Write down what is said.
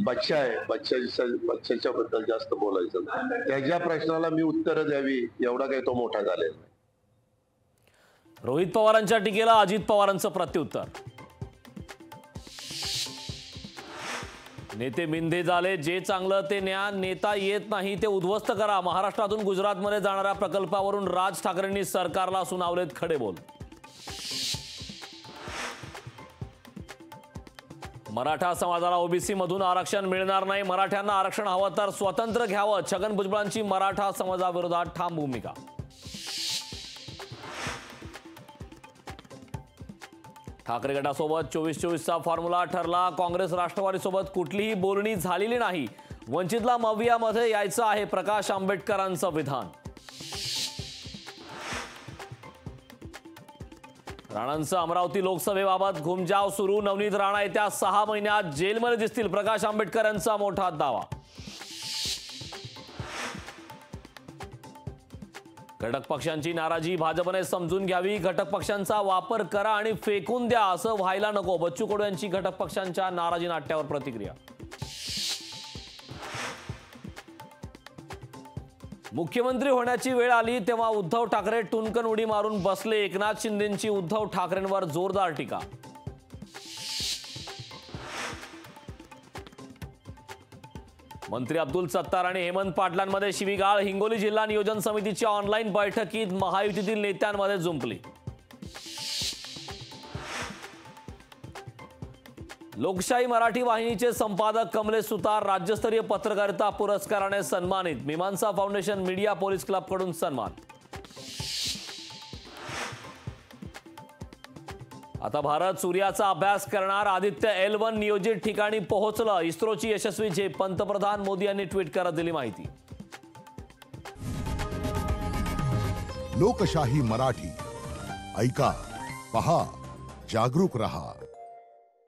बच्चा आहे, बच्च्याच्या बद्दल जास्त बोलायचं. त्याच्या प्रश्नाला मी उत्तर द्यावी एवढा काही तो मोठा झालेला नाही. रोहित पवारांच्या टीकेला अजित पवारांचं प्रत्युत्तर. नेते मिंधे झाले, जे चांगलं ते न्या, नेता येत नाही ते उद्ध्वस्त करा. महाराष्ट्रातून गुजरातमध्ये जाणाऱ्या प्रकल्पावरून राज ठाकरेंनी सरकारला सुनावलेत खडे बोल. मराठा समाजाला ओबीसी मधून आरक्षण मिळणार नाही. मराठ्यांना आरक्षण हवं तर स्वतंत्र घ्यावं. छगन भुजबळांची मराठा समाजाविरोधात ठाम भूमिका. ठाकरे गटासोबत 24-24चा फॉर्म्युला ठरला. काँग्रेस राष्ट्रवादीसोबत कुठलीही बोलणी झालेली नाही. वंचितला मवियामध्ये यायचं आहे, प्रकाश आंबेडकरांचं विधान. राणांचं अमरावती लोकसभेबाबत घुमजाव सुरू. नवनीत राणा येत्या 6 महिन्यात जेलमध्ये दिसतील, प्रकाश आंबेडकरांचा मोठा दावा. घटक पक्षांची नाराजी भाजपने समजून घ्यावी. घटक पक्षांचा वापर करा आणि फेकून द्या असं व्हायला नको. बच्चू कडू यांची घटक पक्षांच्या नाराजी नाट्यावर प्रतिक्रिया. मुख्यमंत्री होण्याची वेळ आली तेव्हा उद्धव ठाकरे टुनकन उडी मारून बसले. एकनाथ शिंदेंची उद्धव ठाकरेंवर जोरदार टीका. मंत्री अब्दुल सत्तार आणि हेमंत पाटलांमध्ये शिवीगाळ. हिंगोली जिल्हा नियोजन समितीच्या ऑनलाईन बैठकीत महायुतीतील नेत्यांमध्ये जुंपली. लोकशाही मराठी वाहिनीचे संपादक कमलेश सुतार राज्यस्तरीय पत्रकारिता पुरस्काराने सन्मानित. मीमांसा फाउंडेशन मीडिया पोलीस क्लबकडून सन्मान. आता भारत सूर्याचा अभ्यास करणार. आदित्य L1 नियोजित ठिकाणी पोहोचलं. इस्रोची यशस्वी झेप. पंतप्रधान मोदी यांनी ट्विट करत दिली माहिती. लोकशाही मराठी ऐका, पहा, जागरूक रहा.